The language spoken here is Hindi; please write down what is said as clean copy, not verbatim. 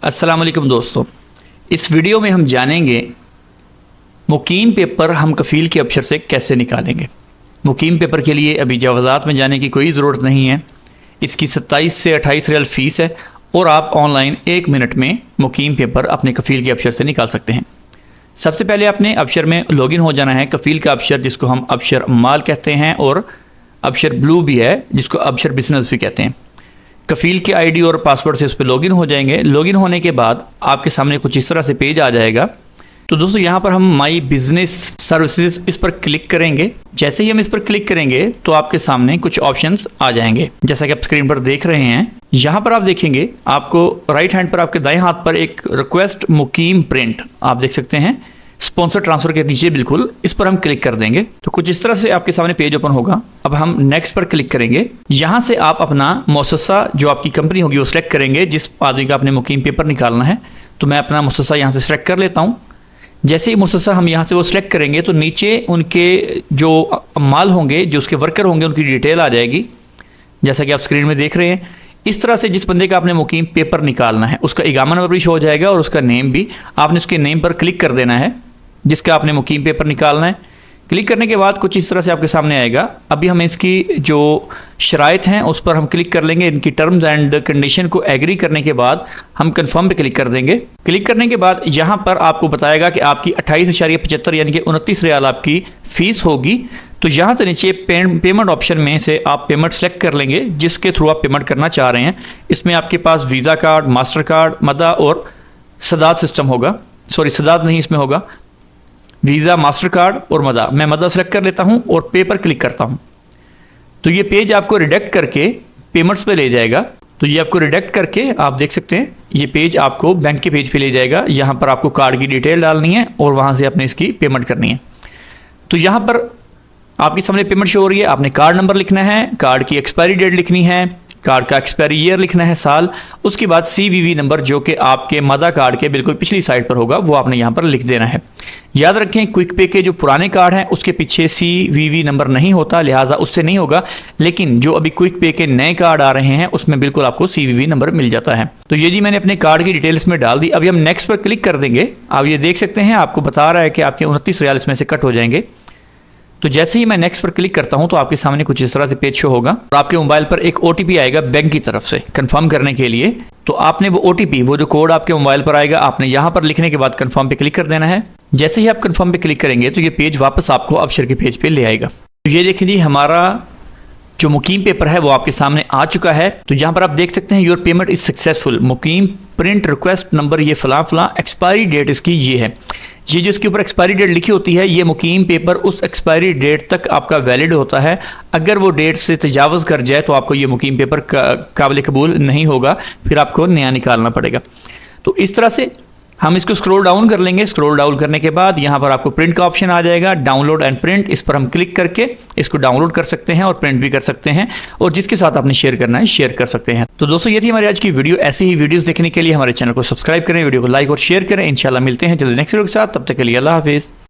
अस्सलाम वालेकुम दोस्तों, इस वीडियो में हम जानेंगे मुकीम पेपर हम कफ़ील के अबशर से कैसे निकालेंगे। मुकीम पेपर के लिए अभी जवाज़ात में जाने की कोई ज़रूरत नहीं है। इसकी 27 से 28 रियाल फ़ीस है और आप ऑनलाइन 1 मिनट में मुकीम पेपर अपने कफ़ील के अबशर से निकाल सकते हैं। सबसे पहले अपने अबशर में लॉगिन हो जाना है। कफ़ील का अबशर जिसको हम अबशर माल कहते हैं और अबशर ब्लू भी है जिसको अबशर बिजनेस भी कहते हैं। कफ़ील के आईडी और पासवर्ड से उस पर लॉगिन हो जाएंगे। लॉगिन होने के बाद आपके सामने कुछ इस तरह से पेज आ जाएगा। तो दोस्तों यहाँ पर हम माई बिजनेस सर्विसेज इस पर क्लिक करेंगे। जैसे ही हम इस पर क्लिक करेंगे तो आपके सामने कुछ ऑप्शंस आ जाएंगे जैसा कि आप स्क्रीन पर देख रहे हैं। यहाँ पर आप देखेंगे आपको राइट हैंड पर आपके दाएं हाथ पर एक रिक्वेस्ट मुकीम प्रिंट आप देख सकते हैं। स्पॉन्सर ट्रांसफर के नीचे बिल्कुल इस पर हम क्लिक कर देंगे तो कुछ इस तरह से आपके सामने पेज ओपन होगा। अब हम नेक्स्ट पर क्लिक करेंगे। यहाँ से आप अपना मुअस्ससा जो आपकी कंपनी होगी वो सिलेक्ट करेंगे जिस आदमी का आपने मुकीम पेपर निकालना है। तो मैं अपना मुअस्ससा यहाँ से सिलेक्ट कर लेता हूँ। जैसे ही मुअस्ससा हम यहाँ से वो सिलेक्ट करेंगे तो नीचे उनके जो माल होंगे, जो उसके वर्कर होंगे, उनकी डिटेल आ जाएगी जैसा कि आप स्क्रीन में देख रहे हैं। इस तरह से जिस बंदे का आपने मुकीम पेपर निकालना है उसका इकामा नंबर भी शो हो जाएगा और उसका नेम भी। आपने उसके नेम पर क्लिक कर देना है जिसका आपने मुकीम पेपर निकालना है। क्लिक करने के बाद कुछ इस तरह से आपके सामने आएगा। अभी हम इसकी जो शराइत हैं उस पर हम क्लिक कर लेंगे। इनकी टर्म्स एंड कंडीशन को एग्री करने के बाद हम कंफर्म पे क्लिक कर देंगे। क्लिक करने के बाद यहाँ पर आपको बताएगा कि आपकी 28.75 यानी कि 29 रियाल आपकी फ़ीस होगी। तो यहाँ से नीचे पेमेंट ऑप्शन में से आप पेमेंट सेलेक्ट कर लेंगे जिसके थ्रू आप पेमेंट करना चाह रहे हैं। इसमें आपके पास वीज़ा कार्ड, मास्टर कार्ड, मदा और सदात सिस्टम होगा। सॉरी, सदात नहीं, इसमें होगा वीज़ा, मास्टर कार्ड और मदा। मैं मदा सेलेक्ट कर लेता हूं और पे पर क्लिक करता हूं तो ये पेज आपको रिडायरेक्ट करके पेमेंट्स पे ले जाएगा। तो ये आपको रिडायरेक्ट करके आप देख सकते हैं ये पेज आपको बैंक के पेज पे ले जाएगा। यहाँ पर आपको कार्ड की डिटेल डालनी है और वहाँ से आपने इसकी पेमेंट करनी है। तो यहाँ पर आपके सामने पेमेंट शो हो रही है। आपने कार्ड नंबर लिखना है, कार्ड की एक्सपायरी डेट लिखनी है, कार्ड का एक्सपायरी ईयर लिखना है, साल। उसके बाद CVV नंबर जो कि आपके मदा कार्ड के बिल्कुल पिछली साइड पर होगा वो आपने यहाँ पर लिख देना है। याद रखें क्विक पे के जो पुराने कार्ड हैं उसके पीछे CVV नंबर नहीं होता, लिहाजा उससे नहीं होगा। लेकिन जो अभी क्विक पे के नए कार्ड आ रहे हैं उसमें बिल्कुल आपको CVV नंबर मिल जाता है। तो ये जी मैंने अपने कार्ड की डिटेल्स में डाल दी। अभी हम नेक्स्ट पर क्लिक कर देंगे। आप ये देख सकते हैं आपको बता रहा है कि आपके 29 रियाल इसमें से कट हो जाएंगे। तो जैसे ही मैं नेक्स्ट पर क्लिक करता हूं तो आपके सामने कुछ इस तरह से पेज शो होगा और आपके मोबाइल पर एक OTP आएगा बैंक की तरफ से कंफर्म करने के लिए। तो आपने वो OTP, वो जो कोड आपके मोबाइल पर आएगा, आपने यहां पर लिखने के बाद कंफर्म पे क्लिक कर देना है। जैसे ही आप कंफर्म पे क्लिक करेंगे तो ये पेज वापस आपको अबशर के पेज पे ले आएगा। तो ये देखिए जी हमारा जो मुकीम पेपर है वो आपके सामने आ चुका है। तो यहाँ पर आप देख सकते हैं योर पेमेंट इज सक्सेसफुल, मुकीम प्रिंट रिक्वेस्ट नंबर ये फलां फलां, एक्सपायरी डेट इसकी ये है। ये जो इसके ऊपर एक्सपायरी डेट लिखी होती है ये मुकीम पेपर उस एक्सपायरी डेट तक आपका वैलिड होता है। अगर वो डेट से तजावज़ कर जाए तो आपको ये मुकीम पेपर काबिल कबूल नहीं होगा, फिर आपको नया निकालना पड़ेगा। तो इस तरह से हम इसको स्क्रॉल डाउन कर लेंगे। स्क्रॉल डाउन करने के बाद यहाँ पर आपको प्रिंट का ऑप्शन आ जाएगा, डाउनलोड एंड प्रिंट। इस पर हम क्लिक करके इसको डाउनलोड कर सकते हैं और प्रिंट भी कर सकते हैं और जिसके साथ आपने शेयर करना है शेयर कर सकते हैं। तो दोस्तों ये थी हमारी आज की वीडियो। ऐसी ही वीडियोस देखने के लिए हमारे चैनल को सब्सक्राइब करें, वीडियो को लाइक और शेयर करें। इंशाल्लाह मिलते हैं जल्दी नेक्स्ट वीडियो के साथ। तब तक के लिए अल्लाह हाफिज़।